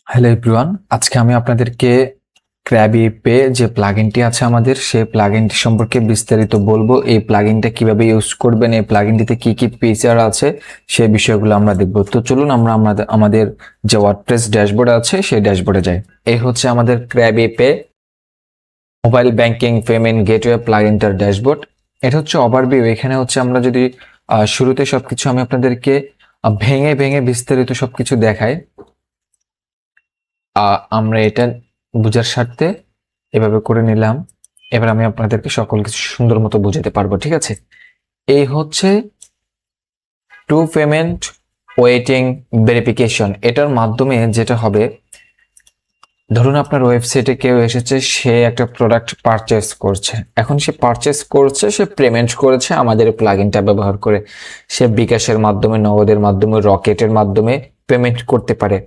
Hello everyone, আজকে আমি আপনাদেরকে ক্র্যাবি পে যে প্লাগইনটি আছে আমাদের সেই প্লাগইনটি সম্পর্কে বিস্তারিত বলবো। এই প্লাগইনটা কিভাবে ইউজ করবেন, এই প্লাগইনটিতে কি কি ফিচার আছে সেই বিষয়গুলো আমরা দেখব। তো চলুন আমরা আমাদের যে ওয়ার্ডপ্রেস ড্যাশবোর্ড আছে সেই ড্যাশবোর্ডে যাই। এই হচ্ছে আমাদের Crabby pay mobile banking payment gateway প্লাগইনটার ড্যাশবোর্ড। এটা হচ্ছে ওভারভিউ। এখানে হচ্ছে আমরা যদি শুরুতে সবকিছু আমি আপনাদেরকে ভেঙে ভেঙে বিস্তারিত সবকিছু দেখাই। আমরা এটা বোঝার স্বার্থে এভাবে করে নিলাম। এবার আমি আপনাদেরকে সকল কিছু সুন্দর মতো বোঝাতে পারবো, ঠিক আছে? এই হচ্ছে টু পেমেন্ট ওয়েটিং ভেরিফিকেশন। এটার মাধ্যমে যেটা হবে, ধরুন আপনার ওয়েবসাইটে কেউ এসেছে, সে একটা প্রোডাক্ট পারচেস করছে। এখন সে পারচেস করছে, সে পেমেন্ট করেছে আমাদের প্লাগইনটা ব্যবহার করে। সে বিকাশের মাধ্যমে, নগদের মাধ্যমে, রকেটের মাধ্যমে পেমেন্ট করতে পারে।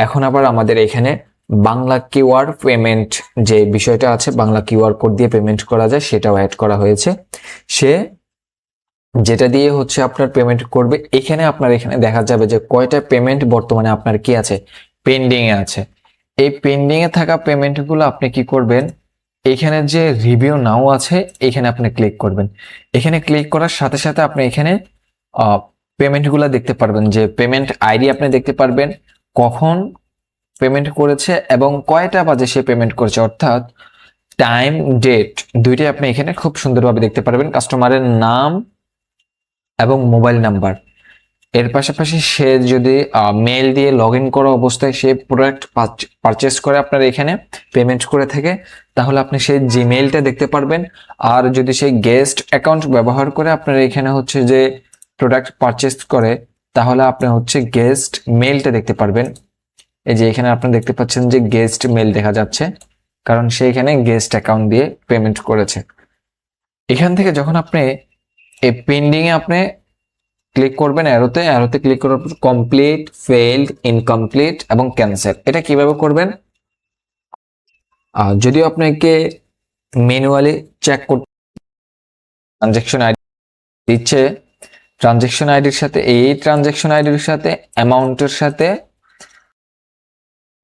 এখন আবার আমাদের এখানে বাংলা কিউআর পেমেন্ট যে বিষয়টা আছে, বাংলা কিউআর কোড দিয়ে পেমেন্ট করা যায়, সেটাও অ্যাড করা হয়েছে। সে যেটা দিয়ে হচ্ছে আপনার পেমেন্ট করবে, এখানে আপনার এখানে দেখা যাবে যে কয়টা পেমেন্ট বর্তমানে আপনার কি আছে, পেন্ডিং এ আছে। এই পেন্ডিং এ থাকা পেমেন্টগুলো আপনি কি করবেন, এখানে যে রিভিউ নাও আছে এখানে আপনি ক্লিক করবেন। এখানে ক্লিক করার সাথে সাথে আপনি এখানে পেমেন্টগুলো দেখতে পারবেন, যে পেমেন্ট আইডি আপনি দেখতে পারবেন, কখন পেমেন্ট করেছে এবং কয়টা বাজে সে পেমেন্ট করেছে, অর্থাৎ টাইম ডেট দুইটাই আপনি এখানে খুব সুন্দরভাবে দেখতে পারবেন। কাস্টমারের নাম এবং মোবাইল নাম্বার। এর পাশাপাশি সে যদি মেল দিয়ে লগ ইন করা অবস্থায় সে প্রোডাক্ট পারচেস করে আপনার এখানে পেমেন্ট করে থাকে, তাহলে আপনি সেই জিমেইলটা দেখতে পারবেন। আর যদি সে গেস্ট অ্যাকাউন্ট ব্যবহার করে আপনার এখানে হচ্ছে যে প্রোডাক্ট পারচেস করে, তাহলে আপনি হচ্ছে গেস্ট মেইলটা দেখতে পারবেন। এই যে এখানে আপনি দেখতে পাচ্ছেন যে গেস্ট মেল দেখা যাচ্ছে, কারণ সে এখানে গেস্ট অ্যাকাউন্ট দিয়ে পেমেন্ট করেছে। এখান থেকে যখন আপনি এই পেন্ডিং এ আপনি ক্লিক করবেন, অ্যারোতে অ্যারোতে ক্লিক করার পর কমপ্লিট, ফেইলড, ইনকমপ্লিট এবং ক্যান্সেল, এটা কিভাবে করবেন? যদিও আপনাকে ম্যানুয়ালি চেক করতে, ট্রানজ্যাকশন আইডি দিচ্ছে, ট্রানজ্যাকশন আইডির সাথে, এই ট্রানজ্যাকশন আইডির সাথে অ্যামাউন্টের সাথে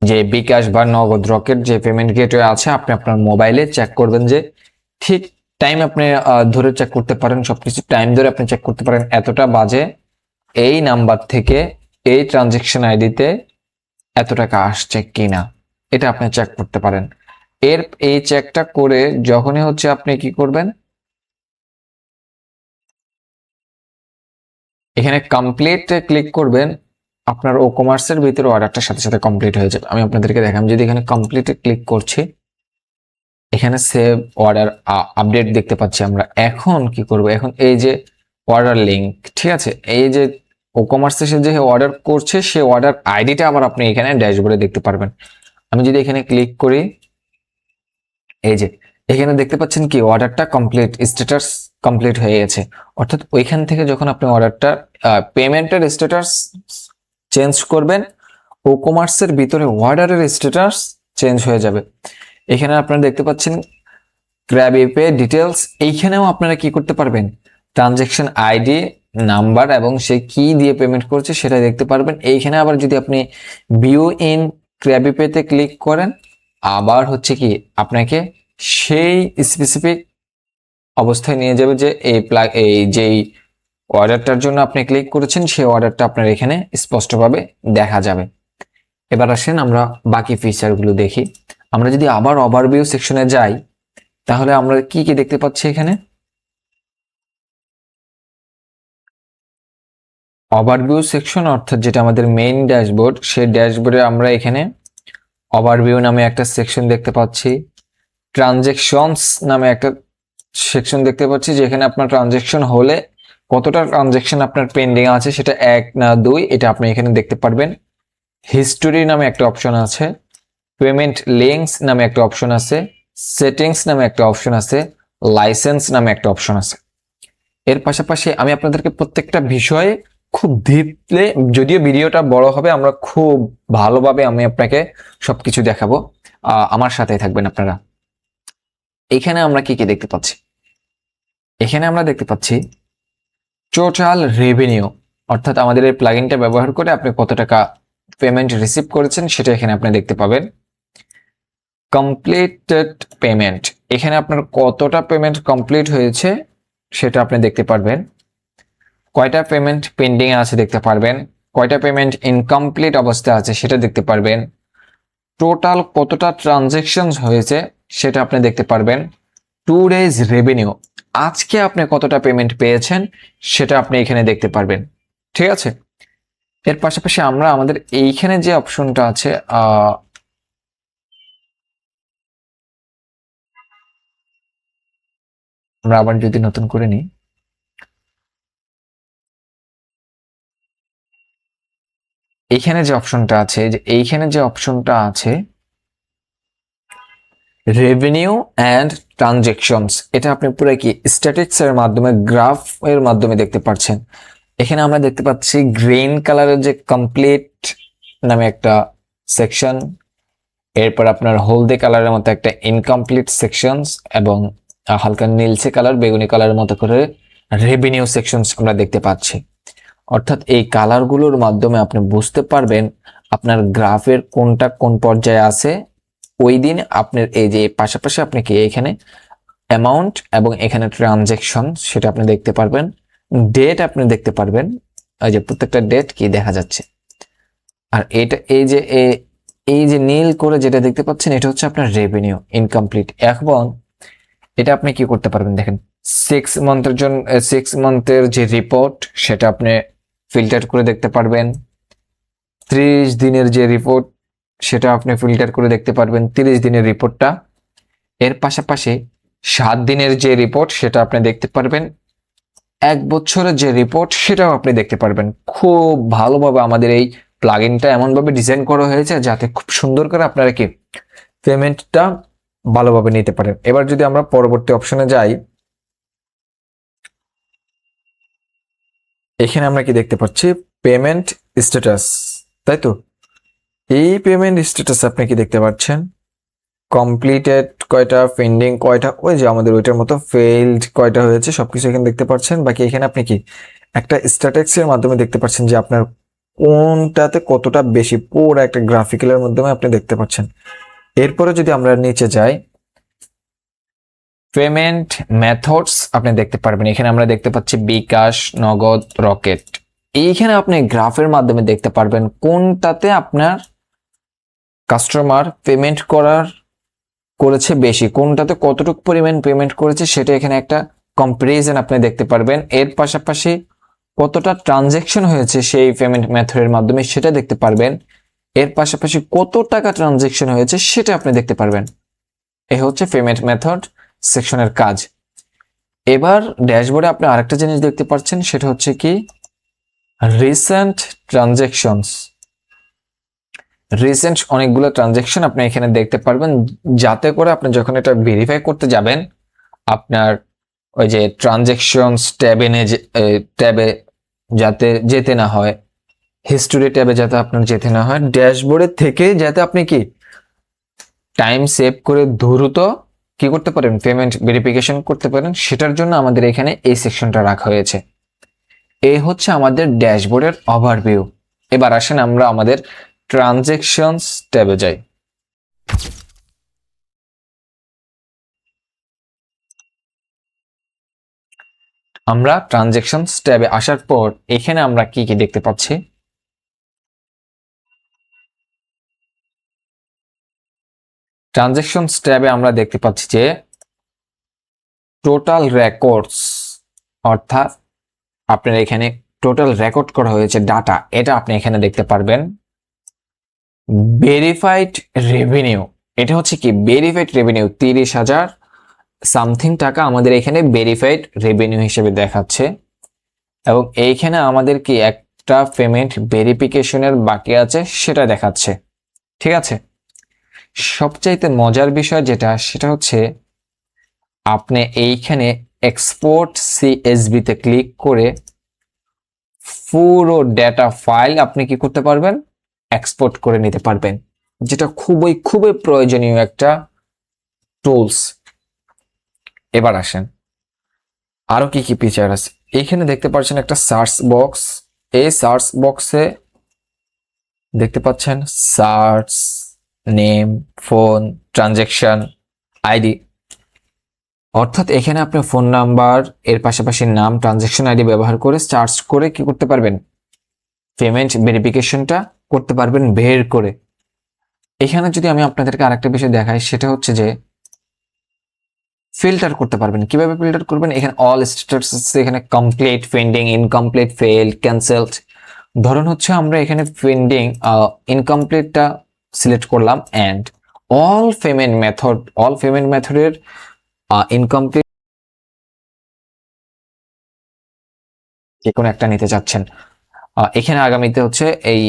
যে বিকাশ বা নগদ রকেট যে পেমেন্ট গেটওয়ে আছে, আপনি আপনার মোবাইলে চেক করবেন যে ঠিক টাইম আপনি ধরে চেক করতে পারেন, সবকিছু টাইম ধরে আপনি চেক করতে পারেন এতটা বাজে এই নাম্বার থেকে এই ট্রানজ্যাকশন আইডিতে এত টাকা আসছে কিনা, এটা আপনি চেক করতে পারেন। এই চেকটা করে যখনই হচ্ছে আপনি কি করবেন, এখানে কমপ্লিট ক্লিক করবেন, আপনার ও কমার্সের ভিতরে অর্ডারটার সাথে সাথে কমপ্লিট হয়ে যাবে। আমি আপনাদেরকে দেখাম, যদি এখানে কমপ্লিটে ক্লিক করছি, এখানে সেভ অর্ডার আপডেট দেখতে পাচ্ছি আমরা। এখন কি করব, এখন এই যে অর্ডার লিঙ্ক, ঠিক আছে, এই যে ও কমার্সে সে যে অর্ডার করছে সে অর্ডার আইডিটা আবার আপনি এখানে ড্যাশবোর্ডে দেখতে পারবেন। আমি যদি এখানে ক্লিক করি, এই যে এখানে দেখতে পাচ্ছেন কি অর্ডারটা কমপ্লিট, স্ট্যাটাস কমপ্লিট হয়ে গেছে। অর্থাৎ ওইখান থেকে যখন আপনি অর্ডারটা পেমেন্টের স্ট্যাটাস চেঞ্জ করবেন, ও কমার্সের ভিতরে অর্ডারের স্ট্যাটাস চেঞ্জ হয়ে যাবে। এখানে আপনারা দেখতে পাচ্ছেন ক্র্যাবি পে ডিটেলস, এইখানেও আপনারা কি করতে পারবেন, ট্রানজ্যাকশন আইডি, নাম্বার এবং সে কি দিয়ে পেমেন্ট করছে সেটা দেখতে পারবেন। এইখানে আবার যদি আপনি ভিউ ইন ক্র্যাবি পেতে ক্লিক করেন, আবার হচ্ছে কি আপনাকে সেই স্পেসিফিক অবস্থায় নিয়ে যাবে যে এই যেই অর্ডারটার জন্য আপনি ক্লিক করেছেন সেই অর্ডারটা আপনার এখানে স্পষ্টভাবে দেখা যাবে। এবার আসেন আমরা বাকি ফিচারগুলো দেখি। আমরা যদি আবার ওভারভিউ সেকশনে যাই, তাহলে আমরা কি কি দেখতে পাচ্ছি এখানে, ওভারভিউ সেকশন অর্থাৎ যেটা আমাদের মেইন ড্যাশবোর্ড, সেই ড্যাশবোর্ডে আমরা এখানে ওভারভিউ নামে একটা সেকশন দেখতে পাচ্ছি, ট্রানজেকশনস নামে একটা সেকশন দেখতে পাচ্ছি, যেখানে আপনার ট্রানজেকশন হলে কতটা ট্রানজেকশন আপনার পেন্ডিং আছে সেটা 1 না 2 এটা আপনি এখানে দেখতে পারবেন। হিস্টোরি নামে একটা অপশন আছে, পেমেন্ট লিঙ্কস নামে একটা অপশন আছে, সেটিংস নামে একটা অপশন আছে, লাইসেন্স নামে একটা অপশন আছে। এর পাশাপাশি আমি আপনাদেরকে প্রত্যেকটা বিষয়ে খুব ডিপলি, যদিও ভিডিওটা বড় হবে, আমরা খুব ভালোভাবে আমি আপনাকে সবকিছু দেখাবো, আমার সাথেই থাকবেন আপনারা। এখানে আমরা কি কি দেখতে পাচ্ছি, এখানে আমরা দেখতে পাচ্ছি টোটাল রেভিনিউ, অর্থাৎ আমাদের এই প্লাগইনটা ব্যবহার করে আপনি কত টাকা পেমেন্ট রিসিভ করেছেন সেটা এখানে আপনি দেখতে পাবেন। কমপ্লিটেড পেমেন্ট, এখানে আপনার কতটা পেমেন্ট কমপ্লিট হয়েছে সেটা আপনি দেখতে পারবেন। কয়টা পেমেন্ট পেন্ডিং আছে দেখতে পারবেন, কয়টা পেমেন্ট ইনকমপ্লিট অবস্থায় আছে সেটা দেখতে পারবেন, টোটাল কতটা ট্রানজ্যাকশন হয়েছে সেটা আপনি দেখতে পারবেন, 2 days রেভিনিউ, আজকে আপনি কতটা পেমেন্ট পেয়েছেন সেটা আপনি এখানে দেখতে পারবেন। ঠিক আছে, এর পাশাপাশি আমরা আমাদের এইখানে যে অপশনটা আছে আমরা আবার যদি নতুন করে নিই, এইখানে যে অপশনটা আছে, যে এইখানে যে অপশনটা আছে রেভিনিউ অ্যান্ড ট্রানজেকশনস, এটা আপনি পুরো কি স্ট্যাটিস্টিক্স এর মাধ্যমে গ্রাফ এর মাধ্যমে দেখতে পাচ্ছেন। এখানে আমরা দেখতে পাচ্ছি গ্রিন কালারের যে কমপ্লিট নামে একটা সেকশন, এরপর আপনার হলদে কালারের মতো একটা ইনকমপ্লিট সেকশনস, এবং হালকা নীলচে কালার বেগুনি কালারের মতো করে রেভিনিউ সেকশনস আমরা দেখতে পাচ্ছি। অর্থাৎ এই কালারগুলোর মাধ্যমে আপনি বুঝতে পারবেন আপনার গ্রাফের কোনটা কোন পর্যায়ে আছে। ওই দিন আপনার এই যে পাশাপাশি আপনি কি এখানে অ্যামাউন্ট এবং এখানে ট্রানজেকশন সেটা আপনি দেখতে পারবেন, ডেট আপনি দেখতে পারবেন, এই যে প্রত্যেকটা ডেট কি দেখা যাচ্ছে। আর এটা এই যে নীল করে যেটা দেখতে পাচ্ছেন এটা হচ্ছে আপনার রেভিনিউ ইনকমপ্লিট। এখন এটা আপনি কি করতে পারবেন দেখেন, 6 মান্থের জন্য 6 মান্থের যে রিপোর্ট সেটা আপনি ফিল্টার করে দেখতে পারবেন, 30 দিনের যে রিপোর্ট সেটা আপনি ফিল্টার করে দেখতে পারবেন 30 দিনের রিপোর্টটা। এর পাশাপাশি 7 দিনের যে রিপোর্ট সেটা আপনি দেখতে পারবেন, 1 বছরের যে রিপোর্ট সেটাও আপনি দেখতে পারবেন। খুব ভালোভাবে আমাদের এই প্লাগইনটা এমনভাবে ডিজাইন করা হয়েছে যাতে খুব সুন্দর করে আপনারা কি পেমেন্টটা ভালোভাবে নিতে পারেন। এবার যদি আমরা পরবর্তী অপশনে যাই, এখানে আমরা কি দেখতে পাচ্ছি পেমেন্ট স্ট্যাটাস, তাই তো। এই পেমেন্ট স্ট্যাটাস আপনি কি দেখতে পাচ্ছেন, কমপ্লিটেড কয়টা, পেন্ডিং কয়টা, ওই যে আমাদের ওইটার মতো ফেইলড কয়টা হয়েছে সবকিছু এখানে দেখতে পাচ্ছেন। বাকি এখানে আপনি কি একটা স্ট্যাটিস্টিক্স এর মাধ্যমে দেখতে পাচ্ছেন যে আপনার কোনটাতে কতটা বেশি, পুরো একটা গ্রাফিক্যালের মাধ্যমে আপনি দেখতে পাচ্ছেন। এরপরে যদি আমরা নিচে যাই, পেমেন্ট মেথডস আপনি দেখতে পারবেন। এখানে আমরা দেখতে পাচ্ছি বিকাশ, নগদ, রকেট। এইখানে আপনি গ্রাফের মাধ্যমে দেখতে পারবেন কোনটাতে আপনার কাস্টমার পেমেন্ট করেছে বেশি, কোনটাতে কতটুকু পরিমাণ পেমেন্ট করেছে সেটা এখানে একটা কম্পারিজন আপনি দেখতে পারবেন। এর পাশাপাশি কতটা ট্রানজ্যাকশন হয়েছে সেই পেমেন্ট মেথডের মাধ্যমে সেটা দেখতে পারবেন। এর পাশাপাশি কত টাকা ট্রানজ্যাকশন হয়েছে সেটা আপনি দেখতে পারবেন। এই হচ্ছে পেমেন্ট মেথড সেকশনের কাজ। এবার ড্যাশবোর্ডে আপনি আরেকটা জিনিস দেখতে পাচ্ছেন, সেটা হচ্ছে কি রিসেন্ট ট্রানজ্যাকশনস। রিসেন্ট অনেকগুলো ট্রানজ্যাকশন আপনি এখানে দেখতে পারবেন, যাতে করে আপনি যখন এটা ভেরিফাই করতে যাবেন আপনার ওই যে ট্রানজ্যাকশনস ট্যাবে যাতে যেতে না হয়, হিস্টোরি ট্যাবে যাতে আপনার যেতে না হয়, ড্যাশবোর্ডের থেকে যাতে আপনি কি টাইম সেভ করে দ্রুত কি করতে পারেন, পেমেন্ট ভেরিফিকেশন করতে পারেন, সেটার জন্য আমাদের এখানে এই সেকশনটা রাখা হয়েছে। এই হচ্ছে আমাদের ড্যাশবোর্ডের ওভারভিউ। এবার আসেন আমরা আমাদের ট্রানজ্যাকশনস ট্যাবে যাই। আমরা ট্রানজ্যাকশনস ট্যাবে আসার পর এখানে আমরা কি কি দেখতে পাচ্ছি, ট্রানজ্যাকশনস ট্যাবে আমরা দেখতে পাচ্ছি যে টোটাল রেকর্ডস, অর্থাৎ আপনার এখানে টোটাল রেকর্ড করা হয়েছে ডাটা, এটা আপনি এখানে দেখতে পারবেন। ভেরিফাইড রেভিনিউ, এটা হচ্ছে কি ভেরিফাইড রেভিনিউ, 30,000 সামথিং টাকা আমাদের এখানে ভেরিফাইড রেভিনিউ হিসেবে দেখাচ্ছে। এবং এইখানে আমাদের কি একটা পেমেন্ট ভেরিফিকেশনের বাকি আছে সেটা দেখাচ্ছে। ঠিক আছে, সবচাইতে মজার বিষয় যেটা সেটা হচ্ছে আপনি এইখানে এক্সপোর্ট সিএসভি তে ক্লিক করে পুরো ডেটা ফাইল আপনি কি করতে পারবেন, এক্সপোর্ট করে নিতে পারবেন, যেটা খুবই খুবই প্রয়োজনীয় একটা টুলস। এবার আসেন আরো কি কি ফিচার আছে। এইখানে দেখতে পাচ্ছেন একটা সার্চ বক্স, এই সার্চ বক্সে দেখতে পাচ্ছেন search, name, phone, transaction, ID. অর্থাৎ এখানে আপনি ফোন নাম্বার এর পাশাপাশি নাম, ট্রানজেকশন আইডি ব্যবহার করে সার্চ করে কি করতে পারবেন, পেমেন্ট ভেরিফিকেশনটা করতে পারবেন বের করে। এখানে যদি আমি আপনাদেরকে আরেকটা বিষয় দেখাই, সেটা হচ্ছে যে ফিল্টার করতে পারবেন। কিভাবে ফিল্টার করবেন, এখানে অল স্ট্যাটাস আছে, এখানে complete, pending, incomplete, failed, cancelled. ধরুন হচ্ছে আমরা এখানে পেন্ডিং, ইনকমপ্লিটটা সিলেক্ট করলাম, এন্ড অল পেমেন্ট মেথডের ইনকমপ্লিট যে কোনো একটা নিতে চাচ্ছেন। এখানে আগামীতে হচ্ছে এই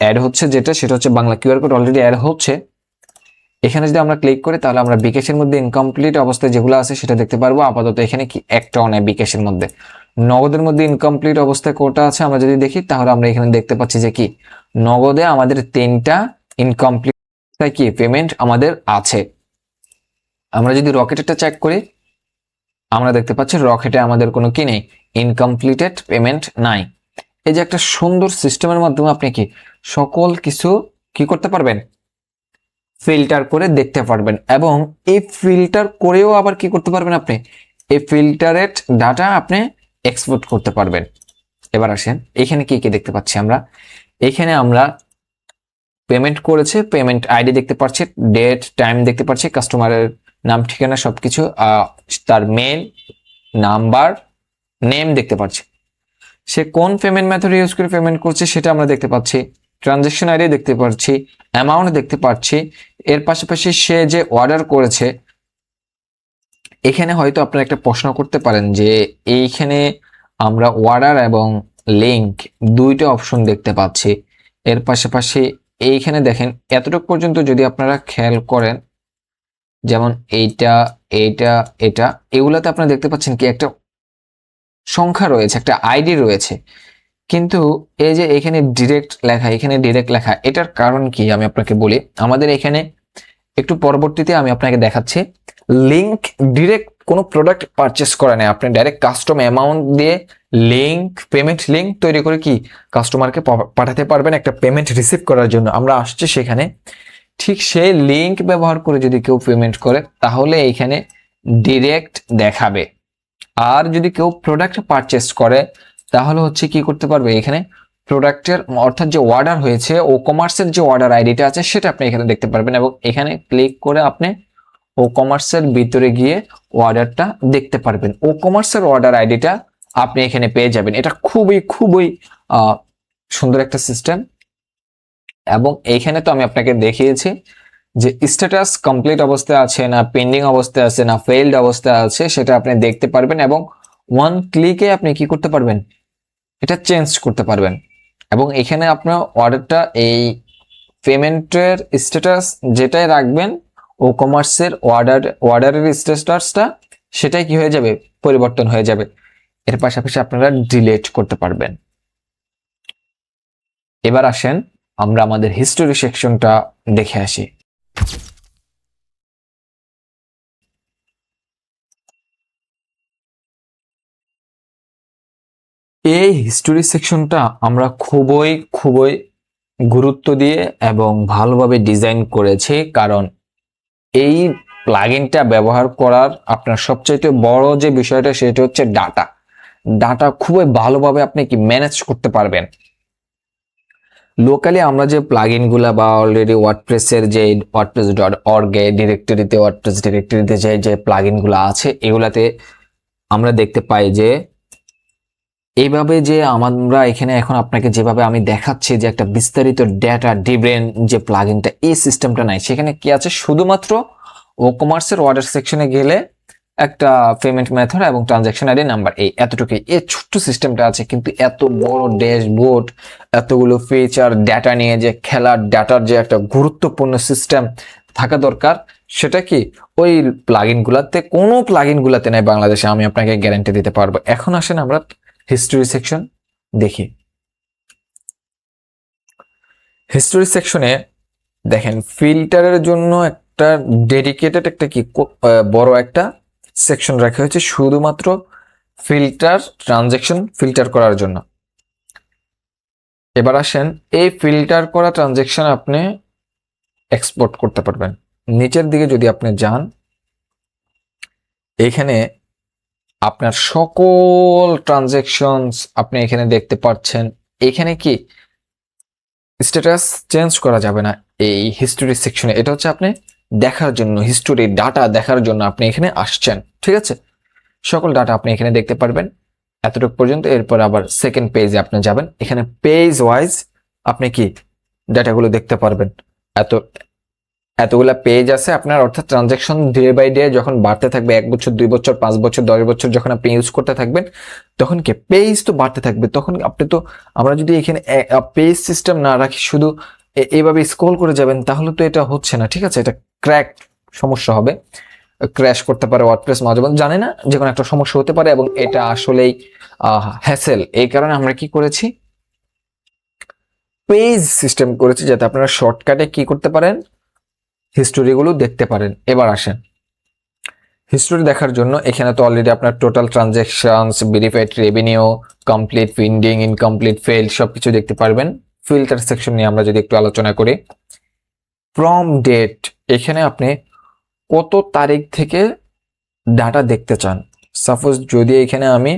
অ্যাড হচ্ছে যেটা, সেটা হচ্ছে Bangla QR code already add হচ্ছে। এখানে যদি আমরা ক্লিক করি তাহলে আমরা বিকাশের মধ্যে ইনকমপ্লিট অবস্থায় যেগুলো আছে সেটা দেখতে পারবো। আপাতত এখানে কি একটাও নেই বিকাশের মধ্যে। নগদের মধ্যে ইনকমপ্লিট অবস্থায় কোটা আছে আমরা যদি দেখি, তাহলে আমরা এখানে দেখতে পাচ্ছি যে কি নগদে আমাদের 3টা ইনকমপ্লিট কি পেমেন্ট আমাদের আছে। আমরা যদি রকেটেরটা চেক করি, আমরা দেখতে পাচ্ছি রকেটে আমাদের কোনো কি নেই, ইনকমপ্লিটেড পেমেন্ট নাই। এই যে একটা সুন্দর সিস্টেমের মাধ্যমে আপনি কি সকল কিছু কি করতে পারবেন, ফিল্টার করে দেখতে পারবেন। এবং এই ফিল্টার করেও আবার কি করতে পারবেন, আপনি এই ফিল্টারেড ডাটা আপনি এক্সপোর্ট করতে পারবেন। এবার আসেন এখানে কি কি দেখতে পাচ্ছি আমরা। এখানে আমরা পেমেন্ট করেছে, পেমেন্ট আইডি দেখতে পাচ্ছি, ডেট টাইম দেখতে পাচ্ছি, কাস্টমারের নাম ঠিকানা সবকিছু, তার মেল নাম্বার, নেম দেখতে পাচ্ছি, সে কোন পেমেন্ট মেথড ইউজ করে পেমেন্ট করছে সেটা আমরা দেখতে পাচ্ছি, ট্রানজেকশন আইডি দেখতে পাচ্ছি, অ্যামাউন্ট দেখতে পাচ্ছি। এর পাশাপাশি সে যে অর্ডার করেছে, এখানে হয়তো আপনারা একটা প্রশ্ন করতে পারেন যে এইখানে আমরা অর্ডার এবং লিংক দুইটা অপশন দেখতে পাচ্ছি। এর পাশাপাশি এইখানে দেখেন এতটুকু পর্যন্ত যদি আপনারা খেয়াল করেন, যেমন এইটা এইটা এটা, এগুলাতে আপনারা দেখতে পাচ্ছেন কি একটা সংখ্যা রয়েছে, একটা আইডি রয়েছে। কিন্তু এই যে এখানে ডিরেক্ট লেখা, এখানে ডিরেক্ট লেখা, এটার কারণ কি আমি আপনাকে বলি। আমাদের এখানে একটু পরবর্তীতে আমি আপনাকে দেখাচ্ছি, লিংক ডিরেক্ট কোনো প্রোডাক্ট পারচেস করে না, আপনি ডাইরেক্ট কাস্টম অ্যামাউন্ট দিয়ে লিংক, পেমেন্ট লিংক তৈরি করে কি কাস্টমারকে পাঠাতে পারবেন একটা পেমেন্ট রিসিভ করার জন্য। আমরা আসছি সেখানে, ঠিক সেই লিংক ব্যবহার করে যদি কেউ পেমেন্ট করে তাহলে এখানে ডিরেক্ট দেখাবে। আর যদি কেউ প্রোডাক্ট পারচেস করে তাহলে হচ্ছে কি করতে পারবে, এখানে প্রোডাক্টের অর্থাৎ যে অর্ডার হয়েছে ও কমার্সের যে অর্ডার আইডিটা আছে সেটা আপনি এখানে দেখতে পারবেন, এবং এখানে ক্লিক করে আপনি ও কমার্সের ভিতরে গিয়ে অর্ডারটা দেখতে পারবেন। ও কমার্সের অর্ডার আইডিটা আপনি এখানে পেয়ে যাবেন। এটা খুবই খুবই সুন্দর একটা সিস্টেম। এবং এইখানে তো আমি আপনাকে দেখিয়েছি যে স্ট্যাটাস কমপ্লিট অবস্থায় আছে না, পেন্ডিং অবস্থায় আছে না, ফেইলড অবস্থায় আছে, সেটা আপনি দেখতে পারবেন এবং ওয়ান ক্লিকে আপনি কি করতে পারবেন, এটা চেঞ্জ করতে পারবেন। এবং এখানে আপনার অর্ডারটা এই পেমেন্টের স্ট্যাটাস যেটাই রাখবেন, ও কমার্সের অর্ডারের স্ট্যাটাসটা সেটাই কি হয়ে যাবে, পরিবর্তন হয়ে যাবে। এর পাশাপাশি আপনারা ডিলিট করতে পারবেন। এবার আসেন আমরা আমাদের হিস্টোরি সেকশনটা দেখে আসি। এই হিস্টোরি সেকশনটা আমরা খুবই খুবই গুরুত্ব দিয়ে এবং ভালোভাবে ডিজাইন করেছি, কারণ এই প্লাগইনটা ব্যবহার করার আপনার সবচাইতে বড় যে বিষয়টা সেটা হচ্ছে ডাটা। ডাটা খুবই ভালোভাবে আপনি কি ম্যানেজ করতে পারবেন। লোকালি আমরা যে প্লাগইনগুলা বা অলরেডি ওয়ার্ডপ্রেসের যে wordpress.org এ ডিরেক্টরিতে, ওয়ার্ডপ্রেস ডিরেক্টরিতে যে প্লাগইনগুলো আছে এগুলাতে আমরা দেখতে পাই যে এইভাবে যে আমরা এখানে এখন আপনাকে যেভাবে আমি দেখাচ্ছি যে একটা বিস্তারিত ডেটা ডিব্রেন যে প্লাগইনটা, এই সিস্টেমটা নাই। সেখানে কি আছে, শুধুমাত্র ও কমার্সের অর্ডার সেকশনে গেলে একটা পেমেন্ট মেথড এবং ট্রানজাকশন আইডি নাম্বার, এই এতটুকুই এই ছোট্ট সিস্টেমটা আছে। কিন্তু এত বড় ড্যাশবোর্ড, এতগুলো ফিচার, ডেটা নিয়ে যে খেলার ডাটার যে একটা গুরুত্বপূর্ণ সিস্টেম থাকা দরকার, সেটা কি ওই প্লাগইনগুলোতে, কোনো প্লাগইনগুলোতে নাই বাংলাদেশে, আমি আপনাকে গ্যারান্টি দিতে পারবো। এখন আসেন আমরা হিস্টোরি সেকশন দেখি। হিস্টোরি সেকশনে দেখেন ফিল্টারের জন্য একটা ডেডিকেটেড একটা কি বড় একটা সেকশন রাখা হয়েছে শুধুমাত্র ফিল্টার, ট্রানজাকশন ফিল্টার করার জন্য। এবার আসেন, এই ফিল্টার করা ট্রানজেকশন আপনি এক্সপোর্ট করতে পারবেন। নিচের দিকে যদি আপনি যান, এখানে আপনার সকল ট্রানজেকশনস আপনি এখানে দেখতে পাচ্ছেন। এখানে কি স্ট্যাটাস চেঞ্জ করা যাবে না এই হিস্টোরি সেকশনে। এটা হচ্ছে আপনি দেখার জন্য, হিস্টোরি ডাটা দেখার জন্য আপনি এখানে আসছেন, ঠিক আছে। সকল ডাটা আপনি এখানে দেখতে পারবেন এতটুকু পর্যন্ত। এরপর আবার সেকেন্ড পেজে আপনি যাবেন, এখানে পেজ ওয়াইজ আপনি কি ডাটাগুলো দেখতে পারবেন। এতগুলা পেজ আছে আপনার, অর্থাৎ ট্রানজাকশন ডে বাই ডে যখন বাড়তে থাকবে, 1 বছর 2 বছর 5 বছর 10 বছর যখন আপনি ইউজ করতে থাকবেন, তখন কি পেজ তো বাড়তে থাকবে। তখন আপনি তো, আমরা যদি এখানে পেজ সিস্টেম না রাখি, শুধু এইভাবে স্ক্রল করে যাবেন, তাহলে তো এটা হচ্ছে না, ঠিক আছে। এটা ক্র্যাক সমস্যা হবে, ক্র্যাশ করতে পারে ওয়ার্ডপ্রেস, মাঝে মাঝে জানে না, যে কোনো একটা সমস্যা হতে পারে, এবং এটা আসলেই হ্যাসেল। এই কারণে আমরা কি করেছি, পেজ সিস্টেম করেছি, যাতে আপনারা শর্টকাটে কি করতে পারেন, হিস্টোরিগুলো দেখতে পারেন। এবার আসেন, হিস্টোরি দেখার জন্য এখানে তো অলরেডি আপনার total transactions, verified revenue, complete, pending, incomplete, failed সবকিছু দেখতে পারবেন। ফিল্টার সেকশন নিয়ে আমরা যদি একটু আলোচনা করি, ফ্রম ডেট, এখানে আপনি কত তারিখ থেকে ডাটা দেখতে চান। সাপোজ যদি এখানে আমি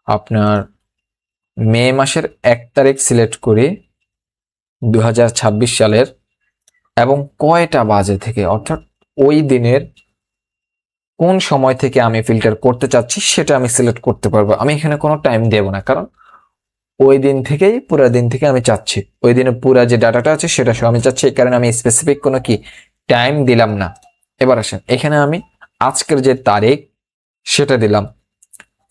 আপনার মে মাসের 1 তারিখ সিলেক্ট করি 2026 সালের, এবং কয়টা বাজে থেকে, অর্থাৎ ওই দিনের কোন সময় থেকে আমি ফিল্টার করতে চাচ্ছি সেটা আমি সিলেক্ট করতে পারবো। আমি এখানে কোনো টাইম দেব না, কারণ ওই দিন থেকেই, পুরো দিন থেকে আমি চাচ্ছি, ওই দিনের পুরো যে ডাটাটা আছে সেটা সহ আমি চাচ্ছি। এই কারণে আমি স্পেসিফিক কোনো কি টাইম দিলাম না। এবার আসেন, এখানে আমি আজকের যে তারিখ সেটা দিলাম,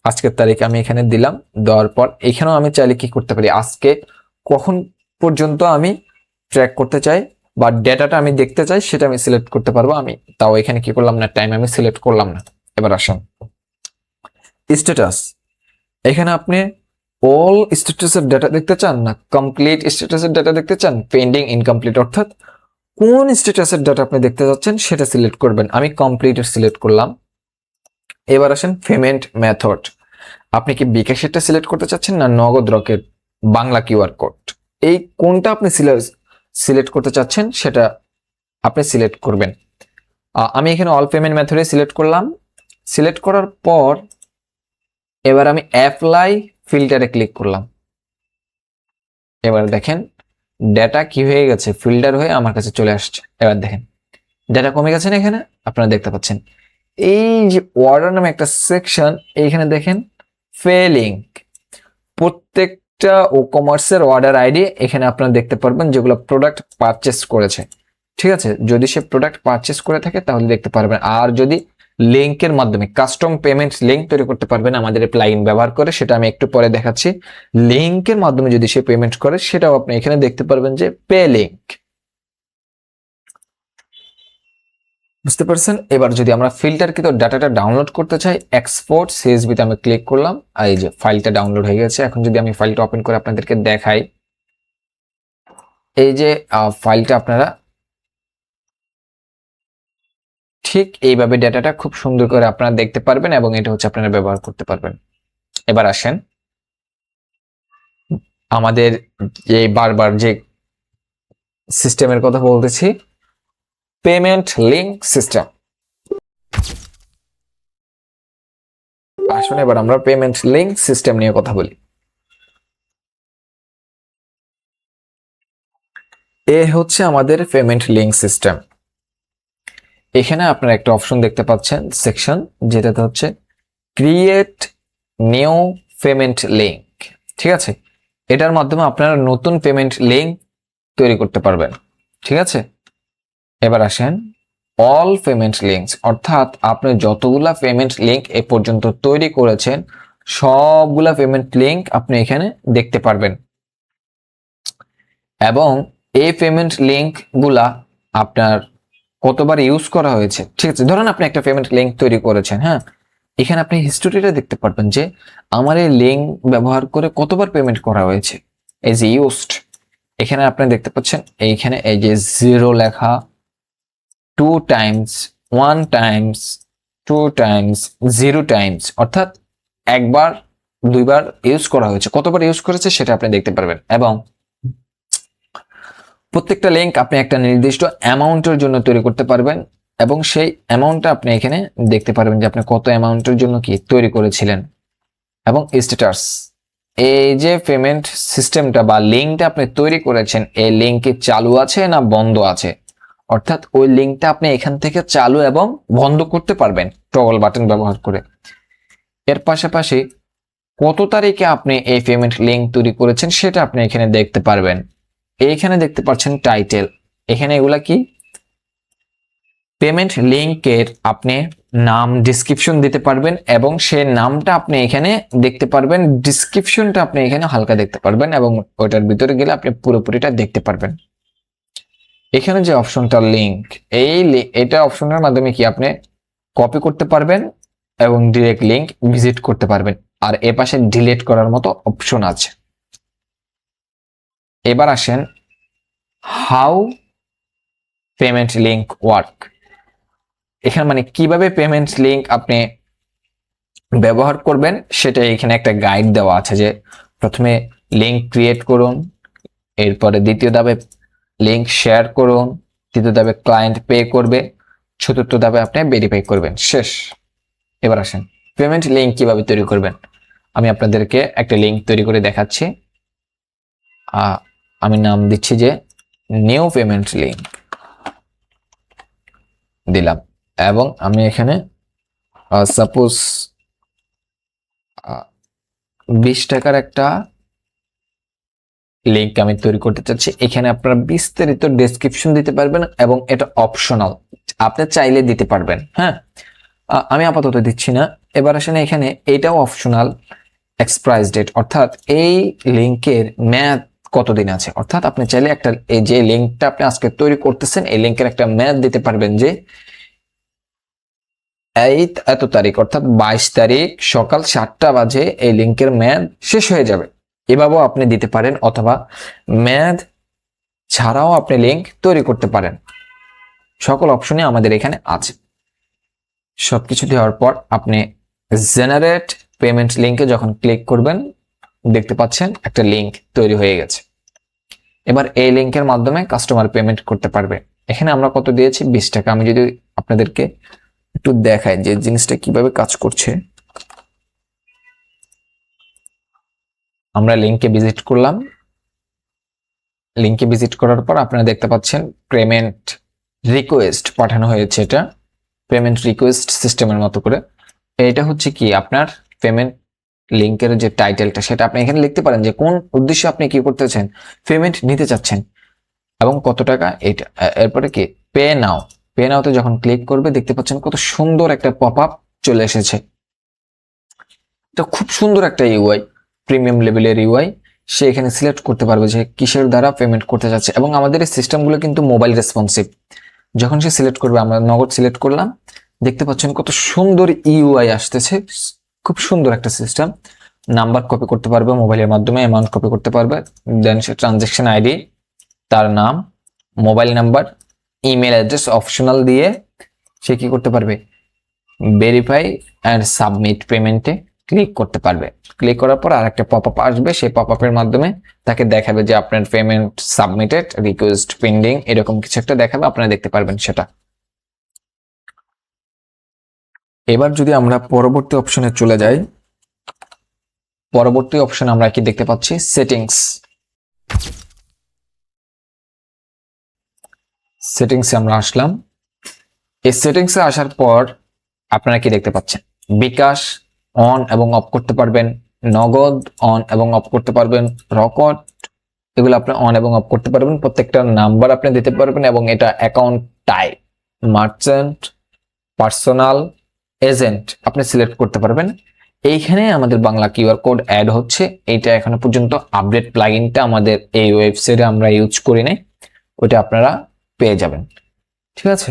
আজকের তারিখ আমি এখানে দিলাম। দেওয়ার পর এখানেও আমি চাইলে কি করতে পারি, আজকে কখন পর্যন্ত আমি ট্র্যাক করতে চাই বা ডেটাটা আমি দেখতে চাই সেটা আমি সিলেক্ট করতে পারবো। আমি তাও এখানে কি করলাম না, টাইম আমি সিলেক্ট করলাম না। এবার আসুন স্ট্যাটাস, এখানে আপনি অল স্ট্যাটাসের ডাটা দেখতে চান, না কমপ্লিট স্ট্যাটাসের ডাটা দেখতে চান, পেন্ডিং, ইনকমপ্লিট, অর্থাৎ কোন স্ট্যাটাসের ডাটা আপনি দেখতে যাচ্ছেন সেটা সিলেক্ট করবেন। আমি কমপ্লিটের সিলেক্ট করলাম। এবার আসেন পেমেন্ট মেথড, আপনি কি বিকাশেরটা সিলেক্ট করতে চাচ্ছেন, না নগদ রকেট, বাংলা কিউআর কোড, এই কোনটা আপনি সিলেক্ট করতে চাচ্ছেন সেটা আপনি সিলেক্ট করবেন। আমি এখানে অল পেমেন্ট মেথডে সিলেক্ট করলাম। সিলেক্ট করার পর এবার আমি অ্যাপ্লাই ফিল্টারে ক্লিক করলাম। এবার দেখেন ডেটা কি হয়ে গেছে, ফিল্টার হয়ে আমার কাছে চলে আসছে। এবার দেখেন ডেটা কমে গেছে না, এখানে আপনারা দেখতে পাচ্ছেন। এই যে অর্ডার নামে একটা সেকশন, এইখানে দেখেন ফেলিং, প্রত্যেকটা ও কমার্সের অর্ডার আইডি এখানে আপনারা দেখতে পারবেন, যেগুলো প্রোডাক্ট পারচেস করেছে, ঠিক আছে। যদি সে প্রোডাক্ট পারচেস করে থাকে তাহলে দেখতে পারবেন। আর যদি লিঙ্কের মাধ্যমে কাস্টম পেমেন্ট লিঙ্ক তৈরি করতে পারবেন আমাদের প্লাগইন ব্যবহার করে, সেটা আমি একটু পরে দেখাচ্ছি। লিঙ্কের মাধ্যমে যদি সে পেমেন্ট করে সেটাও আপনি এখানে দেখতে পারবেন যে পে লিঙ্ক, বুঝতে পারছেন। এবার যদি আমরা ফিল্টারকৃত ডাটাটা ডাউনলোড করতে চাই, এক্সপোর্ট সিএসভি তে আমি ক্লিক করলাম, আর এই যে ফাইলটা ডাউনলোড হয়ে গেছে। এখন যদি আমি ফাইলটা ওপেন করে আপনাদেরকে দেখাই, এই যে ফাইলটা আপনারা ঠিক এইভাবে ডাটাটা খুব সুন্দর করে আপনারা দেখতে পারবেন, এবং এটা হচ্ছে আপনারা ব্যবহার করতে পারবেন। এবার আসেন আমাদের যে বারবার যে সিস্টেমের কথা বলতেছি, পেমেন্ট লিঙ্ক সিস্টেম। আসুন এবার আমরা পেমেন্ট লিঙ্ক সিস্টেম নিয়ে কথা বলি। এ হচ্ছে আমাদের পেমেন্ট লিঙ্ক সিস্টেম। এখানে আপনারা একটা অপশন দেখতে পাচ্ছেন সেকশন, যেটাতে হচ্ছে ক্রিয়েট নিউ পেমেন্ট লিঙ্ক, ঠিক আছে। এটার মাধ্যমে আপনারা নতুন পেমেন্ট লিঙ্ক তৈরি করতে পারবেন, ঠিক আছে। এবার আসেন অল পেমেন্ট লিঙ্কস, অর্থাৎ আপনি যতগুলা পেমেন্ট লিঙ্ক এ পর্যন্ত তৈরি করেছেন সবগুলা পেমেন্ট লিঙ্ক আপনি এখানে দেখতে পারবেন, এবং এই পেমেন্ট লিঙ্ক গুলা আপনার কতবার ইউজ করা হয়েছে, ঠিক আছে। ধরেন আপনি একটা পেমেন্ট লিঙ্ক তৈরি করেছেন, হ্যাঁ, এখানে আপনি হিস্টোরিটা দেখতে পারবেন যে আমার এই লিঙ্ক ব্যবহার করে কতবার পেমেন্ট করা হয়েছে, এই যে ইউজড। এখানে আপনি দেখতে পাচ্ছেন এইখানে এই যে 0 লেখা, 2 টাইমস, 1 টাইমস, 2 টাইমস, 0 টাইমস, অর্থাৎ একবার 2বার ইউজ করা হয়েছে, কতবার ইউজ করেছে সেটা আপনি দেখতে পারবেন। এবং প্রত্যেকটা লিঙ্ক আপনি একটা নির্দিষ্ট অ্যামাউন্টের জন্য তৈরি করতে পারবেন, এবং সেই অ্যামাউন্টটা আপনি এখানে দেখতে পারবেন যে আপনি কত অ্যামাউন্টের জন্য কি তৈরি করেছিলেন। এবং স্ট্যাটাস, এই যে পেমেন্ট সিস্টেমটা বা লিঙ্কটা আপনি তৈরি করেছেন, এই লিঙ্কে চালু আছে না বন্ধ আছে, অর্থাৎ ওই লিঙ্কটা আপনি এখান থেকে চালু এবং বন্ধ করতে পারবেন টগল বাটন ব্যবহার করে। এর পাশাপাশি কত তারিখে আপনি এই পেমেন্ট লিঙ্ক তৈরি করেছেন সেটা আপনি এখানে দেখতে পারবেন। এইখানে দেখতে পাচ্ছেন টাইটেল, এখানে এগুলা কি পেমেন্ট লিঙ্কের আপনি নাম ডিসক্রিপশন দিতে পারবেন, এবং সেই নামটা আপনি এখানে দেখতে পারবেন, ডিসক্রিপশনটা আপনি এখানে হালকা দেখতে পারবেন, এবং ওটার ভিতরে গেলে আপনি পুরোপুরিটা দেখতে পারবেন। এখানে যে অপশনটা লিঙ্ক, এটা অপশনের মাধ্যমে কি আপনি কপি করতে পারবেন এবং ডিরেক্ট লিঙ্ক ভিজিট করতে পারবেন। আর এ পাশে ডিলিট করার মতো অপশন আছে। এবার আসেন হাউ পেমেন্ট লিঙ্ক ওয়ার্ক। এখানে মানে কিভাবে পেমেন্ট লিঙ্ক আপনি ব্যবহার করবেন সেটা এখানে একটা গাইড দেওয়া আছে, যে প্রথমে লিঙ্ক ক্রিয়েট করুন, এরপরে দ্বিতীয় ধাপে লিঙ্ক শেয়ার করুন, তৃতীয় ধাপে ক্লায়েন্ট পে করবে, চতুর্থ ধাপে আপনি ভেরিফাই করবেন, শেষ। এবার আসেন পেমেন্ট লিঙ্ক কিভাবে তৈরি করবেন। আমি আপনাদেরকে একটা লিঙ্ক তৈরি করে দেখাচ্ছি। আমি নাম দিচ্ছি যে নিউ পেমেন্ট লিঙ্ক দিলাম, এবং আমি এখানে সাপোজ 20 টাকার একটা লিঙ্ক আমি তৈরি করতে চাচ্ছি। এখানে আপনারা বিস্তারিত ডেসক্রিপশন দিতে পারবেন, এবং এটা অপশনাল, আপনি চাইলে দিতে পারবেন। হ্যাঁ, আমি আপাতত দিচ্ছি না। এবার আসেন এখানে এটাও অপশনাল, এক্সপায়ার ডেট, অর্থাৎ এই লিঙ্কের মেয়াদ কতদিন আছে। অর্থাৎ আপনি চাইলে একটা, এই যে লিঙ্কটা আপনি আজকে তৈরি করতেছেন, এই লিঙ্কের একটা মেয়াদ দিতে পারবেন, যে এই এত তারিখ অর্থাৎ 22 তারিখ সকাল 7টা বাজে এই লিঙ্কের মেয়াদ শেষ হয়ে যাবে, এভাবেও আপনি দিতে পারেন। অথবা মেয়াদ ছাড়াও আপনি লিঙ্ক তৈরি করতে পারেন। সকল অপশনই আমাদের এখানে আছে। সবকিছু দেওয়ার পর আপনি জেনারেট পেমেন্ট লিঙ্কে যখন ক্লিক করবেন, দেখতে পাচ্ছেন একটা লিঙ্ক তৈরি হয়ে গেছে। এবার এই লিঙ্কের মাধ্যমে কাস্টমার পেমেন্ট করতে পারবে। এখানে আমরা কত দিয়েছি, 20 টাকা। আমি যদি আপনাদেরকে একটু দেখাই যে জিনিসটা কিভাবে কাজ করছে। আমরা লিঙ্কে ভিজিট করলাম, লিঙ্কে ভিজিট করার পর আপনারা দেখতে পাচ্ছেন পেমেন্ট রিকোয়েস্ট পাঠানো হয়েছে। এটা পেমেন্ট রিকোয়েস্ট সিস্টেমের মতো করে। এটা হচ্ছে কি আপনার পেমেন্ট লিঙ্কের যে টাইটেলটা, সেটা আপনি এখানে লিখতে পারেন যে কোন উদ্দেশ্যে আপনি কি করতেছেন, পেমেন্ট নিতে চাচ্ছেন এবং কত টাকা এটা। এরপরে কি পে নাও, পে নাওতে যখন ক্লিক করবে দেখতে পাচ্ছেন কত সুন্দর একটা পপ আপ চলে এসেছে। এটা খুব সুন্দর একটা ইউআই, প্রিমিয়াম লেভেলের ইউআই। সে এখানে সিলেক্ট করতে পারবে যে কিসের দ্বারা পেমেন্ট করতে যাচ্ছে, এবং আমাদের এই সিস্টেমগুলো কিন্তু মোবাইল রেসপন্সিভ। যখন সে সিলেক্ট করবে, আমরা নগদ সিলেক্ট করলাম, দেখতে পাচ্ছেন কত সুন্দর ইউআই আসতেছে। খুব সুন্দর একটা সিস্টেম। নাম্বার কপি করতে পারবে মোবাইলের মাধ্যমে, অ্যামাউন্ট কপি করতে পারবে, দেন সে ট্রানজেকশন আইডি, তার নাম, mobile number, email address optional দিয়ে সে কি করতে পারবে, ভেরিফাই অ্যান্ড সাবমিট পেমেন্টে ক্লিক করতে পারবে। ক্লিক করার পর আর একটা পপ আপ আসবে, সেই পপ আপের মাধ্যমে তাকে দেখাবে যে আপনার পেমেন্ট সাবমিটেড, রিকোয়েস্ট পেন্ডিং, এরকম কিছু একটা দেখাবে, আপনারা দেখতে পারবেন সেটা। এবার যদি আমরা পরবর্তী অপশনে চলে যাই, পরবর্তী অপশনে আমরা কি দেখতে পাচ্ছি, সেটিংস। সেটিংসে আমরা আসলাম। এই সেটিংসে আসার পর আপনারা কি দেখতে পাচ্ছেন, বিকাশ অন এবং অফ করতে পারবেন, নগদ অন এবং অফ করতে পারবেন, রকট এগুলো আপনি অন এবং অফ করতে পারবেন। প্রত্যেকটা নাম্বার আপনি দিতে পারবেন, এবং এটা account type, merchant, personal, agent আপনি সিলেক্ট করতে পারবেন। এইখানে আমাদের বাংলা কিউআর কোড অ্যাড হচ্ছে। এটা এখনো পর্যন্ত আপডেট প্লাগইনটা আমাদের এই ওয়েবসাইটে আমরা ইউজ করি নাই, ওটা আপনারা পেয়ে যাবেন। ঠিক আছে,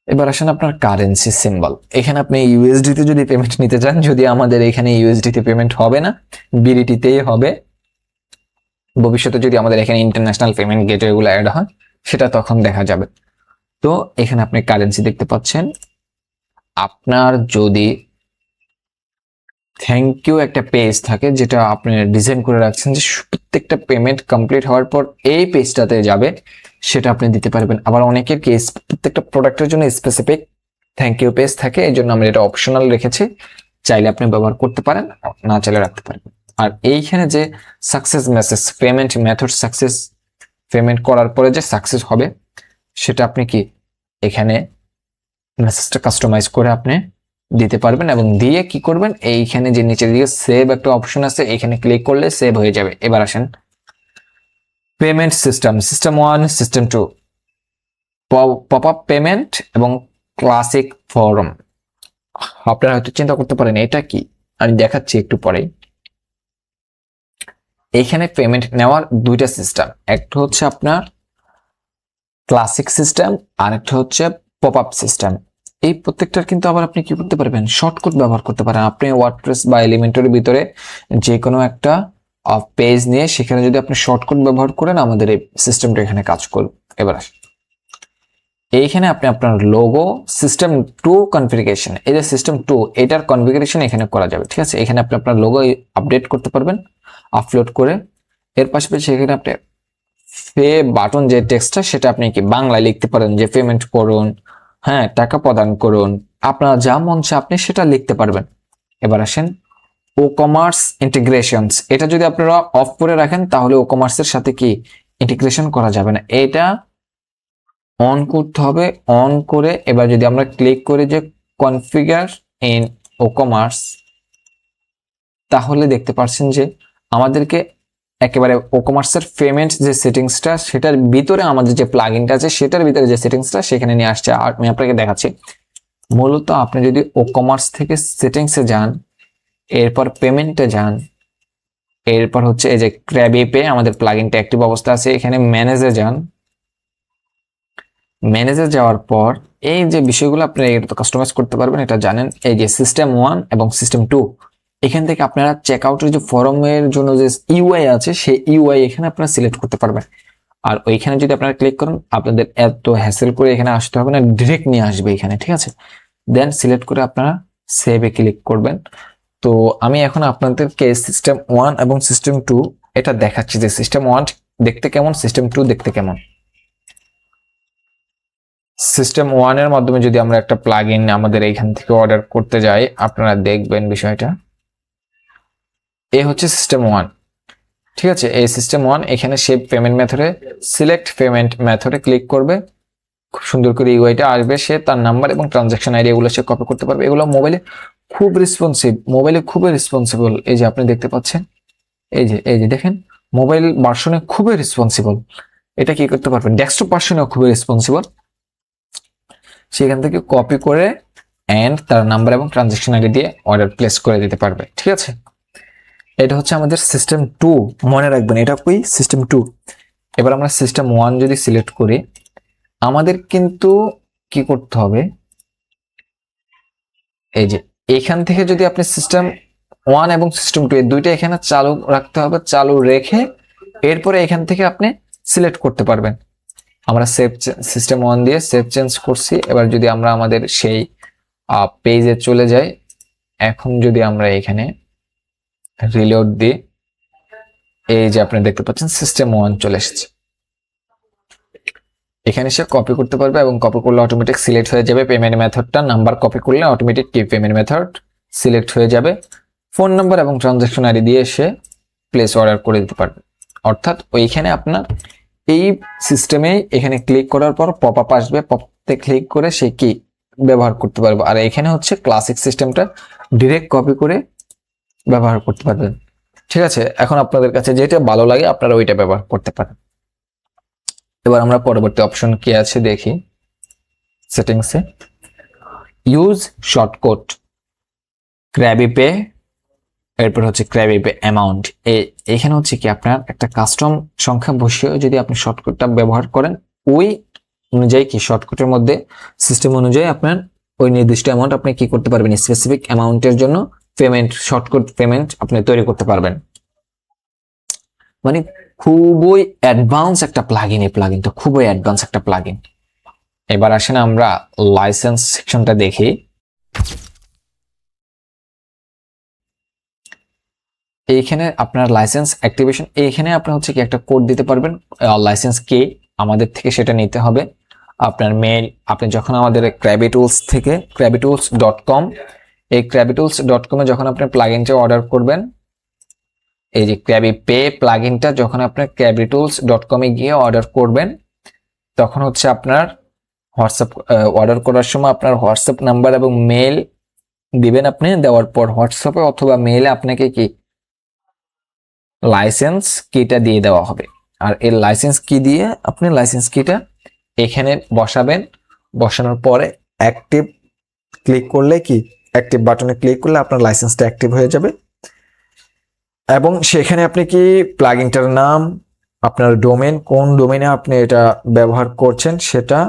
এবার আসেন আপনার কারেন্সি সিম্বল। এখানে আপনি ইউএসডিতে যদি পেমেন্ট নিতে চান, যদি আমাদের এখানে ইউএসডিতে পেমেন্ট হবে না, বিডিটিতেই হবে। ভবিষ্যতে যদি আমাদের এখানে ইন্টারন্যাশনাল পেমেন্ট গেটওয়ে গুলো অ্যাড হয়, সেটা তখন দেখা যাবে। তো এখানে আপনি কারেন্সি দেখতে পাচ্ছেন। আপনার যদি থ্যাংক ইউ একটা পেজ থাকে যেটা আপনি ডিজাইন করে রাখছেন যে প্রত্যেকটা পেমেন্ট কমপ্লিট হওয়ার পর এই পেজটাতে যাবে, সেটা আপনি দিতে পারবেন। আবার অনেকের কেস প্রত্যেকটা প্রোডাক্টের জন্য স্পেসিফিক থ্যাংক ইউ পেজ থাকে, এই জন্য আমরা এটা অপশনাল রেখেছি, চাইলে আপনি ব্যবহার করতে পারেন, না চাইলে রাখতে পারবেন। আর এইখানে যে success message payment method success, payment করার পরে যে সাকসেস হবে সেটা আপনি কি এখানে মেসেজটা কাস্টমাইজ করে আপনি দিতে পারবেন, এবং দিয়ে কি করবেন, এইখানে যে নিচের দিকে সেভ একটা অপশন আছে, এখানে ক্লিক করলে সেভ হয়ে যাবে। এবার আসেন payment system, system 1, system 2, pop up payment এবং ক্লাসিক ফর্ম। আপনারা হয়তো চিন্তা করতে পারেন এটা কি, আমি দেখাচ্ছি একটু পরে। এখানে পেমেন্ট নেওয়ার দুইটা সিস্টেম, একটা হচ্ছে আপনার ক্লাসিক সিস্টেম আর একটা হচ্ছে পপ আপ সিস্টেম। এই প্রত্যেকটার কিন্তু আবার আপনি কি করতে পারবেন, শর্টকাট ব্যবহার করতে পারেন। আপনি ওয়ার্ডপ্রেস বা এলিমেন্টরের ভিতরে যে কোনো একটা পেজ নিয়ে সেখানে যদি আপনি শর্টকাট ব্যবহার করেন, আমাদের এই সিস্টেমটা এখানে কাজ করবে। এবার আসেন এইখানে আপনি আপনার লোগো সিস্টেম 2 কনফিগারেশন, এই যে সিস্টেম 2 এটার কনফিগারেশন এখানে করা যাবে, ঠিক আছে। এখানে আপনি আপনার লোগো আপডেট করতে পারবেন আপলোড করে। এর পাশাপাশি এখানে আপনি পে বাটন যে টেক্সটটা সেটা আপনি কি বাংলায় লিখতে পারেন, যে পেমেন্ট করুন, হ্যাঁ টাকা প্রদান করুন, আপনার যা মন চায় আপনি সেটা লিখতে পারবেন। এবার আসেন ও কমার্স ইন্টিগ্রেশনস, এটা যদি আপনারা অফ করে রাখেন তাহলে ও কমার্সের সাথে কি ইন্টিগ্রেশন করা যাবে না, এটা অন করতে হবে। অন করে এবার যদি আমরা ক্লিক করি যে কনফিগার ইন ও কমার্স, তাহলে দেখতে পাচ্ছেন যে আমাদেরকে একেবারে ও কমার্সের পেমেন্ট যে সেটিংসটা সেটার ভিতরে আমাদের যে প্লাগইনটা আছে সেটার ভিতরে যে সেটিংসটা সেখানে নিয়ে আসছে। আর আমি আপনাকে দেখাচ্ছি, মূলত আপনি যদি ও কমার্স থেকে সেটিংসে যান, এরপর পেমেন্টে যান, এরপর হচ্ছে এই যে ক্র্যাবি পে আমাদের প্লাগইনটা অ্যাক্টিভ অবস্থা আছে, এখানে ম্যানেজে যান। ম্যানেজে যাওয়ার পর এই যে বিষয়গুলো আপনি কাস্টমাইজ করতে পারবেন, এটা জানেন। এই যে সিস্টেম 1 এবং সিস্টেম 2, এখান থেকে আপনারা চেক আউটের যে ফরমের জন্য যে ইউআই আছে সেই ইউআই এখানে আপনারা সিলেক্ট করতে পারবেন। আর ওইখানে যদি আপনারা ক্লিক করেন, আপনাদের এত হ্যাসেল করে এখানে আসতে হবে না, ডিরেক্ট নিয়ে আসবে এখানে, ঠিক আছে। দেন সিলেক্ট করে আপনারা সেভে ক্লিক করবেন। তো আমি এখন আপনাদেরকে সিস্টেম 1 এবং সিস্টেম 2 এটা দেখাচ্ছি যে সিস্টেম 1 দেখতে কেমন, সিস্টেম 2 দেখতে কেমন। সিস্টেম 1 এর মাধ্যমে যদি আমরা একটা প্লাগইন আমাদের এইখান থেকে অর্ডার করতে যাই, আপনারা দেখবেন বিষয়টা। এই হচ্ছে সিস্টেম 1, ঠিক আছে। এই সিস্টেম 1 এখানে সেভ পেমেন্ট মেথডে সিলেক্ট পেমেন্ট মেথডে ক্লিক করবে, খুব সুন্দর করে ইউআইটা আসবে, সে তার নাম্বার এবং ট্রানজাকশন আইডি এগুলো সে কপি করতে পারবে। এগুলো মোবাইলে খুব রেসপন্সিভ, মোবাইলে খুবই রেসপন্সিবল। এই যে আপনি দেখতে পাচ্ছেন, এই যে দেখেন মোবাইল ভার্সনে খুবই রেসপন্সিবল। এটা কি করতে পারবেন, ডেস্কটপ ভার্সনেও খুবই রেসপন্সিবল। সেখান থেকে কপি করে এন্ড তার নাম্বার এবং ট্রানজাকশন আইডি দিয়ে অর্ডার প্লেস করে দিতে পারবে, ঠিক আছে। এটা হচ্ছে আমাদের সিস্টেম 2, মনে রাখবেন এটা কই সিস্টেম 2। এবার আমরা সিস্টেম 1 যদি সিলেক্ট করি, আমাদের কিন্তু কি করতে হবে, এই যে এখান থেকে যদি আপনি সিস্টেম 1 এবং সিস্টেম 2 এই দুইটা এখানে চালু রাখতে হবে, চালু রেখে এরপরে এখান থেকে আপনি সিলেক্ট করতে পারবেন। আমরা সেভ সিস্টেম 1 দিয়ে সেভ চেঞ্জ করছি। এবার যদি আমরা আমাদের সেই পেজে চলে যাই, এখন যদি আমরা এখানে রিলোড দিই, এই যে আপনি দেখতে পাচ্ছেন সিস্টেম 1 চলে এসেছে। এখানে সে কপি করতে পারবে এবং কপি করলে অটোমেটিক সিলেক্ট হয়ে যাবে পেমেন্ট মেথডটা। নাম্বার কপি করলে অটোমেটিক কি পেমেন্ট মেথড সিলেক্ট হয়ে যাবে। ফোন নাম্বার এবং ট্রানজাকশন আইডি দিয়ে সে প্লেস অর্ডার করে দিতে পারবে। অর্থাৎ ওইখানে আপনার এই সিস্টেমে এখানে ক্লিক করার পর পপ আপ আসবে, পপতে ক্লিক করে সে কি ব্যবহার করতে পারবে। আর এখানে হচ্ছে ক্লাসিক সিস্টেমটা ডিরেক্ট কপি করে ব্যবহার করতে পারবেন, ঠিক আছে। এখন আপনাদের কাছে যেটা ভালো লাগে আপনারা ওইটা ব্যবহার করতে পারেন। এবার আমরা পরবর্তী অপশন কি আছে দেখি সেটিংসে, ইউজ শর্টকাট ক্র্যাবি পে, এরপর হচ্ছে ক্র্যাবি পে অ্যামাউন্ট। এখানে হচ্ছে কি আপনার একটা কাস্টম সংখ্যা বসিয়ে যদি আপনি শর্টকাটটা ব্যবহার করেন, ওই অনুযায়ী কি শর্টকাটের মধ্যে সিস্টেম অনুযায়ী আপনার ওই নির্দিষ্ট অ্যামাউন্ট আপনি কি করতে পারবেন, স্পেসিফিক অ্যামাউন্টের জন্য পেমেন্ট শর্টকাট পেমেন্ট আপনি তৈরি করতে পারবেন। মানে খুবই অ্যাডভান্স একটা প্লাগইন, এই প্লাগইনটা খুবই অ্যাডভান্স একটা প্লাগইন। এবার আসেন আমরা লাইসেন্স সেকশনটা দেখি। এইখানে আপনার লাইসেন্স অ্যাক্টিভেশন, এইখানে আপনি হচ্ছে কি একটা কোড দিতে পারবেন, লাইসেন্স কে আমাদের থেকে সেটা নিতে হবে। আপনার মেইল, আপনি যখন আমাদের ক্র্যাবিটুলস থেকে crabbytools.com, এই crabbytools.com-এ যখন আপনি প্লাগইনটা অর্ডার করবেন, এই যে ক্র্যাবি পে প্লাগইনটা যখন আপনি crabbytools.com-এ গিয়ে অর্ডার করবেন, তখন হচ্ছে আপনার হোয়াটসঅ্যাপ অর্ডার করার সময় আপনার হোয়াটসঅ্যাপ নাম্বার এবং মেইল দিবেন। আপনি দেওয়ার পর হোয়াটসঅ্যাপে অথবা মেইলে আপনাকে কি লাইসেন্স কিটা দিয়ে দেওয়া হবে। আর এই লাইসেন্স কি দিয়ে আপনি লাইসেন্স কিটা এখানে বসাবেন। বসানোর পরে অ্যাক্টিভ ক্লিক করলে কি, অ্যাক্টিভ বাটনে ক্লিক করলে আপনার লাইসেন্সটা অ্যাক্টিভ হয়ে যাবে। এবং সেখানে আপনি কি প্লাগইনটার নাম, আপনার ডোমেন, কোন ডোমেনে আপনি এটা ব্যবহার করছেন সেটা,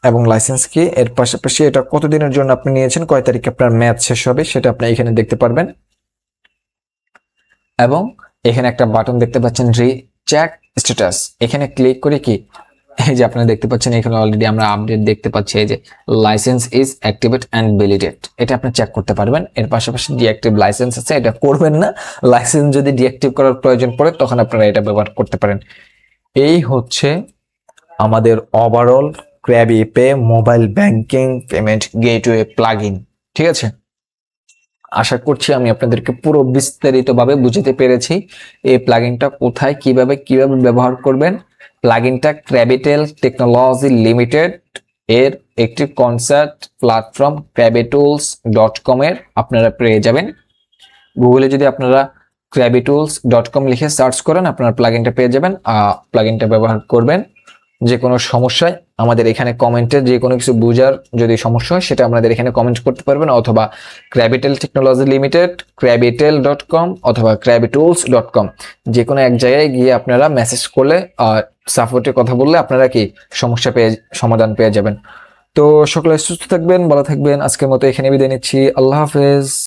এবং লাইসেন্স কি, এর পাশাপাশি এটা কতদিনের জন্য আপনি নিয়েছেন, কয় তারিখে আপনার ম্যাচ শেষ হবে সেটা আপনি এখানে দেখতে পারবেন। এবং এখানে একটা বাটন দেখতে পাচ্ছেন রিচেক স্ট্যাটাস, এখানে ক্লিক করে কি এই যে আপনারা দেখতে পাচ্ছেন এখানে অলরেডি আমরা আপডেট দেখতে পাচ্ছি, এই যে licence is activate and validated, এটা আপনি চেক করতে পারবেন। এর পাশাপাশি ডিঅ্যাক্টিভ লাইসেন্স আছে, এটা করবেন না। লাইসেন্স যদি ডিঅ্যাক্টিভ করার প্রয়োজন পড়ে তখন আপনারা এটা ব্যবহার করতে পারেন। এই হচ্ছে আমাদের overall Krabi pay mobile banking payment gateway plugin. ঠিক আছে, আশা করছি আমি আপনাদেরকে পুরো বিস্তারিতভাবে বুঝাতে পেরেছি এই প্লাগইনটা কোথায় কিভাবে ব্যবহার করবেন। প্লাগইনটা ক্র্যাবিটেল টেকনোলজি লিমিটেড এর একটি কনসার্ট প্ল্যাটফর্ম crabbytools.com এর আপনারা পেয়ে যাবেন। গুগলে যদি আপনারা crabbytools.com লিখে সার্চ করেন আপনারা প্লাগইনটা পেয়ে যাবেন। প্লাগইনটা ব্যবহার করবেন। যে কোনো সমস্যায় আমাদের এখানে কমেন্টে, যে কোনো কিছু বুঝার যদি সমস্যা হয় সেটা আমাদের এখানে কমেন্ট করতে পারবেন, অথবা ক্র্যাবিটেল টেকনোলজি লিমিটেড crabbytel.com অথবা crabbytools.com যে কোনো এক জায়গায় গিয়ে আপনারা মেসেজ করলে সাপোর্টে কথা বললে আপনারা কি সমাধান পেয়ে যাবেন। তো সকলে সুস্থ থাকবেন, ভালো থাকবেন। আজকের মতো এখানে বিদায় নিচ্ছি। আল্লাহ হাফেজ।